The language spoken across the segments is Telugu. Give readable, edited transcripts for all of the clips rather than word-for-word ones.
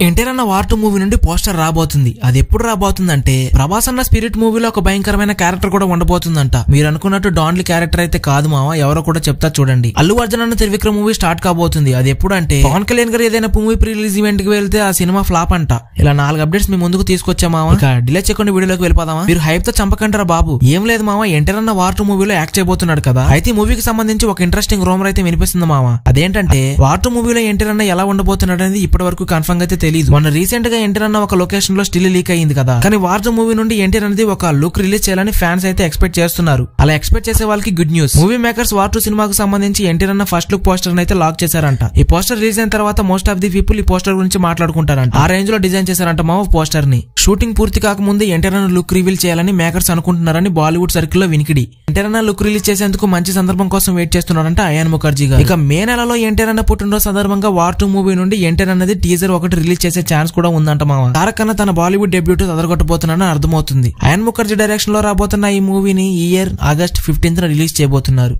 ఎన్టీఆర్ అన్న వార్ 2 మూవీ నుండి పోస్టర్ రాబోతుంది. అది ఎప్పుడు రాబోతుందంటే ప్రభాస్ అన్న స్పిరిట్ మూవీలో ఒక భయంకరమైన క్యారెక్టర్ కూడా ఉండబోతుందంట. మీరు అనుకున్నట్టు డాన్లీ క్యారెక్టర్ అయితే కాదు మావా, ఎవరో కూడా చెప్తా చూడండి. అల్లు అర్జున్ అన్న త్రివిక్రమ్ మూవీ స్టార్ట్ కాబోతుంది. అది ఎప్పుడు అంటే పవన్ కళ్యాణ్ గారు ఏదైనా మూవీ ప్రీ రిలీజ్ ఈవెంట్ కి వెళ్తే ఆ సినిమా ఫ్లాప్ అంట. ఇలా 4 అప్డేట్స్ మీ ముందుకు తీసుకొచ్చా మావా. ఇక డిలే చేయకుండా వీడియోలోకి వెళ్ళిపోదామా. మీరు హైప్ తో చంపకంటారా బాబు. ఏం లేదు మావా, ఎన్టీఆర్ అన్న వార్ 2 మూవీలో యాక్ట్ చేయబోతున్నాడు కదా. అయితే మూవీకి సంబంధించి ఒక ఇంట్రెస్టింగ్ రూమర్ అయితే వినిపిస్తుంది మావా. అదేంటంటే వార్ 2 మూవీలో ఎన్టీఆర్ అన్న ఎలా ఉండబోతున్నాడు అనేది ఇప్పటి వరకు కన్ఫర్మ్ అయితే తెలియదు. మొన్న రీసెంట్ గా ఎన్టీఆర్ అన్న ఒక లొకేషన్ లో స్టిల్ లీక్ అయింది కదా. కానీ వార్ 2 మూవీ నుండి ఎన్టీఆర్ అనేది ఒక లుక్ రిలీజ్ చేయాలని ఫ్యాన్స్ అయితే ఎక్స్పెక్ట్ చేస్తున్నారు. అలా ఎక్స్పెక్ట్ చేసే వాళ్ళకి good news. Movie makers war 2 సినిమాకు సంబంధించి ఎన్టీఆర్ అన్న ఫస్ట్ లుక్ పోస్టర్ అయితే లాక్ చేశారంట. ఈ పోస్టర్ రిలీజ్ అయిన తర్వాత మోస్ట్ ఆఫ్ ది పీపుల్ ఈ పోస్టర్ గురించి మాట్లాడుకుంటారంట. ఆ రేంజ్ లో డిజైన్ చేశారంట మా పోస్టర్ ని. షూటింగ్ పూర్తి కాకముందే ఎన్టీఆర్ అన్న లుక్ రివీల్ చేయాలని మేకర్స్ అనుకుంటున్నారని బాలీవుడ్ సర్కిల్ లో వినికిడి. ఎన్టీఆర్ అన్న లుక్ రిలీజ్ చేసేందుకు మంచి సందర్భం కోసం వెయిట్ చేస్తున్నారంట అయాన్ ముఖర్జీ గారు. ఇక మే నెలలో ఎన్టీఆర్ అన్న పుట్టినరోజు సందర్భంగా వార్ 2 మూవీ నుండి ఎన్టీఆర్ అన్నది టీజర్ ఒకటి రిలీజ్ చేసే ఛాన్స్ కూడా ఉందంట మామ. తారక్ అన్న తన బాలీవుడ్ డెబ్యూట్ అదరగొట్టబోతున్నాడని అర్థమవుతుంది. అయాన్ ముఖర్జీ డైరెక్షన్ లో రాబోతున్న ఈ మూవీని ఈ ఇయర్ ఆగస్ట్ 15th రిలీజ్ చేయబోతున్నారు.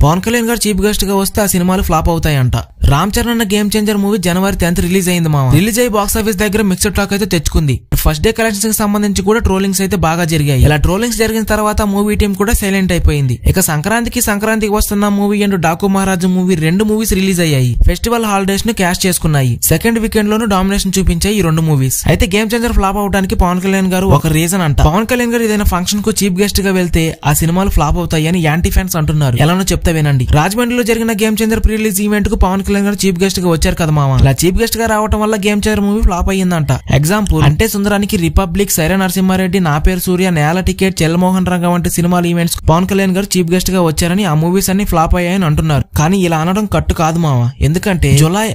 పవన్ కళ్యాణ్ గారు చీఫ్ గెస్ట్ గా వస్తే ఆ సినిమాలు ఫ్లాప్ అవుతాయంట. రామ్ చరణ్ అన్న గేమ్ చేంజర్ మూవీ జనవరి 10th రిలీజ్ అయింది మామ. రిలీజ్ అయ్యి బాక్స్ ఆఫీస్ దగ్గర మిక్స్డ్ టాక్ అయితే తెచ్చుకుంది. ఫస్ట్ డే కలెక్షన్స్ కి సంబంధించి కూడా ట్రోలింగ్స్ అయితే బాగా జరిగాయి. ఇలా ట్రోలింగ్స్ జరిగిన తర్వాత మూవీ టీం కూడా సైలెంట్ అయిపోయింది. ఇక సంక్రాంతికి వస్తున్న మూవీ అండ్ డాకు మహారాజు మూవీ 2 మూవీస్ రిలీజ్ అయ్యాయి. ఫెస్టివల్ హాలిడేస్ ను క్యాష్ చేసుకున్నాయి. సెకండ్ వీకెండ్ లోను డామినేషన్ చూపించాయి ఈ 2 మూవీస్. అయితే గేమ్ చేంజర్ ఫ్లాప్ అవడానికి పవన్ కళ్యాణ్ గారు ఒక రీజన్ అంట. పవన్ కళ్యాణ్ గారు ఏదైనా ఫంక్షన్ కు చీఫ్ గెస్ట్ గా వెళ్తే ఆ సినిమాలు ఫ్లాప్ అవుతాయి అని యాంటీ ఫ్యాన్స్ అంటున్నారు. ఎలానో చెప్తా వినండి. రాజమండ్రిలో జరిగిన game changer pre release event కు పవన్ కళ్యాణ్ గారు చీఫ్ గెస్ట్ గా వచ్చారు కదా మామ. ఇలా చీఫ్ గెస్ట్ గా రావడం వల్ల గేమ్ చేంజర్ మూవీ ఫ్లాప్ అయ్యిందంట. ఎగ్జాంపుల్ అంటే సుందరానికి రిపబ్లిక్, సైరా నరసింహారెడ్డి, నా పేరు సూర్య, నేల టికెట్, చెల్లమోహన్ రంగ వంటి సినిమాల ఈవెంట్స్ పవన్ కళ్యాణ్ గారు చీఫ్ గెస్ట్ గా వచ్చారని ఆ మూవీస్ అన్ని ఫ్లాప్ అయ్యాయని అంటున్నారు. కానీ ఇలా అనడం కట్టు కాదు మామ. ఎందుకంటే జులై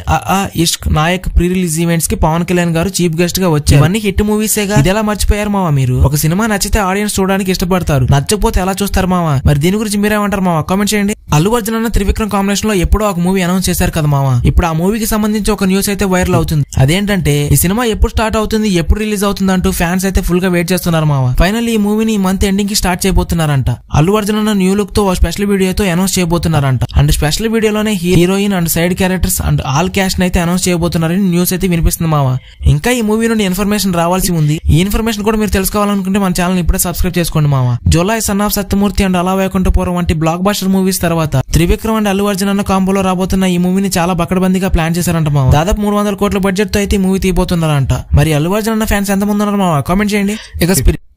ఇష్క్ నాయక్ ప్రీ రిలీజ్ ఈవెంట్స్ కి పవన్ కళ్యాణ్ గారు చీఫ్ గెస్ట్ గా వచ్చారు. ఇవన్నీ హిట్ మూవీసేగా. ఇదెలా మర్చిపోయారు మామ మీరు? ఒక సినిమా నచ్చితే ఆడియన్స్ చూడడానికి ఇష్టపడతారు, నచ్చకపోతే ఎలా చూస్తారు మామ? మరి దీని గురించి మీరేమంటారు మామ? కామెంట్ చేయండి. అల్లు అర్జున్ అన్న త్రివిక్రమ్ కాంబినేషన్ లో ఎప్పుడో ఒక మూవీ అనౌన్స్ చేశారు కదా మామ. ఇప్పుడు ఆ మూవీకి సంబంధించి ఒక న్యూస్ అయితే వైరల్ అవుతుంది. అదేంటంటే ఈ సినిమా ఎప్పుడు స్టార్ట్ అవుతుంది, ఎప్పుడు రిలీజ్ అవుతుంది అంటూ ఫ్యాన్స్ అయితే ఫుల్ గా వెయిట్ చేస్తున్నారు మామ. ఫైనల్ ఈ మూవీని ఈ మంత్ ఎండింగ్ కి స్టార్ట్ చేయబోతున్నారంట. అల్లు అర్జున్ అన్న న్యూ లుక్ తో స్పెషల్ వీడియోతో అనౌన్స్ చేయబోతున్నారంట. అండ్ స్పెషల్ వీడియోలోనే heroine and side characters and all caste అయితే అనౌన్స్ చేయబోతున్నారని న్యూస్ అయితే వినిపిస్తుంది మామ. ఇంకా ఈ మూవీ నుండి ఇన్ఫర్మేషన్ రావాల్సి ఉంది. ఈ ఇన్ఫర్మేషన్ కూడా మీరు తెలుసుకోవాలనుకుంటే మన ఛానల్ ఇప్పుడే సబ్స్క్రైబ్ చేసుకోండి మామ. July, son of Satyamurthy and అలా వైకుంఠపురం వంటి బ్లాక్ బస్టర్ మూవీస్ తర్వాత త్రివిక్రమ్ అండ్ అల్లు అర్జున్ అన్న కాంబోలో రాబోతున్న ఈ మూవీని చాలా బక్కడబందిగా ప్లాన్ చేశారంట మామ. దాదాపు 300 కోట్ల బడ్జెట్ తో అయితే ఈ మూవీ తీయబోతున్నారంట. మరి అల్లు అర్జున్ అన్న ఫ్యాన్స్ ఎంతమంది ఉన్నారు మామ? కామెంట్ చేయండి. ఇక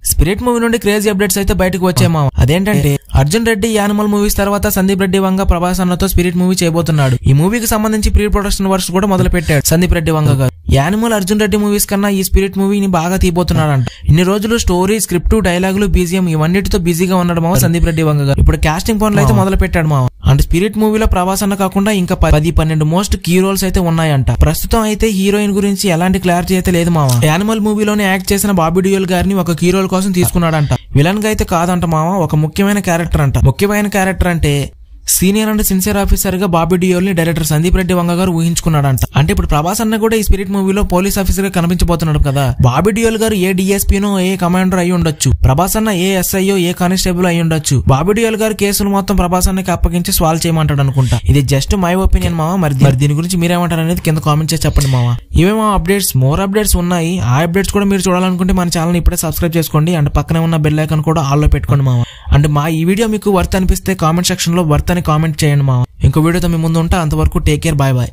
స్పిరిట్ మూవీ నుండి క్రేజీ అప్డేట్స్ అయితే బయటకు వచ్చాయి మామ. అదేంటంటే అర్జున్ రెడ్డి యానిమల్ మూవీస్ తర్వాత సందీప్ రెడ్డి వంగ ప్రభాస్ అన్నతో స్పిరిట్ మూవీ చేయబోతున్నాడు. ఈ మూవీకి సంబంధించి ప్రీ ప్రొడక్షన్ వర్క్స్ కూడా మొదలు పెట్టాడు సందీప్ రెడ్డి వంగ గారు. యానిమల్, అర్జున్ రెడ్డి మూవీస్ కన్నా ఈ స్పిరిట్ మూవీని బాగా తీయబోతున్నాడంట. ఇన్ని రోజులు స్టోరీ, స్క్రిప్ట్, డైలాగులు, బీజిఎం ఇవన్నిటితో బిజీగా ఉన్నాడు మామ సందీప్ రెడ్డి వంగ గారు. ఇప్పుడు కాస్టింగ్ పనులు అయితే మొదలు పెట్టాడు మామ. అంటే స్పిరిట్ మూవీలో ప్రభాస్ అన్న కాకుండా ఇంకా 10-12 మోస్ట్ కీ రోల్స్ అయితే ఉన్నాయంట. ప్రస్తుతం అయితే హీరోయిన్ గురించి ఎలాంటి క్లారిటీ అయితే లేదు మామ. యానిమల్ మూవీలోనే యాక్ట్ చేసిన బాబీ డియోల్ గారిని ఒక కీ రోల్ కోసం తీసుకున్నాడంట. విలన్ గా అయితే కాదంట మామ, ఒక ముఖ్యమైన క్యారెక్టర్ అంట. ముఖ్యమైన క్యారెక్టర్ అంటే సీనియర్ అండ్ సిన్సియర్ ఆఫీసర్ గా బాబీ డియోల్ ని డైరెక్టర్ సందీప్ రెడ్డి వంగ గారు ఊహించుకున్నాడంట. అంటే ఇప్పుడు ప్రభాస్ అన్న కూడా ఈ స్పిరిట్ మూవీలో పోలీస్ ఆఫీసర్ గా కనిపించబోతున్నాడు కదా. బాబీ డియోల్ గారు ఏ డిఎస్పీనో, ఏ కమాండర్ అయి ఉండొచ్చు. ప్రభాస్ అన్న ఏ ఎస్ఐఓ, ఏ కానిస్టేబుల్ అయి ఉండొచ్చు. బాబీ డియోల్ గారు కేసులు మొత్తం ప్రభాస్ అన్నకి అప్పగించి సాల్వ్ చేయమంటాడు అనుకుంటా. ఇది జస్ట్ మై ఒపీనియన్ మామ. మరి దీని గురించి మీరేమంటారు అనేది కింద కామెంట్ చేసి చెప్పండి మామ. ఇవే మా అప్డేట్స్. మోర్ అప్డేట్స్ ఉన్నాయి. ఆ అప్డేట్స్ కూడా మీరు చూడాలనుకుంటే మన ఛానల్ ఇప్పుడే సబ్స్క్రైబ్ చేసుకోండి. అండ్ పక్కనే ఉన్న బెల్ ఐకాన్ కూడా ఆల్ లో పెట్టుకోండి మామ. అండ్ మా ఈ వీడియో మీకు వర్త్ అనిపిస్తే కామెంట్ సెక్షన్ లో వర్త్ అని కామెంట్ చేయండి మామ. ఇంకో వీడియోతో మీ ముందు ఉంటా. అంతవరకు టేక్ కేర్, బాయ్ బాయ్.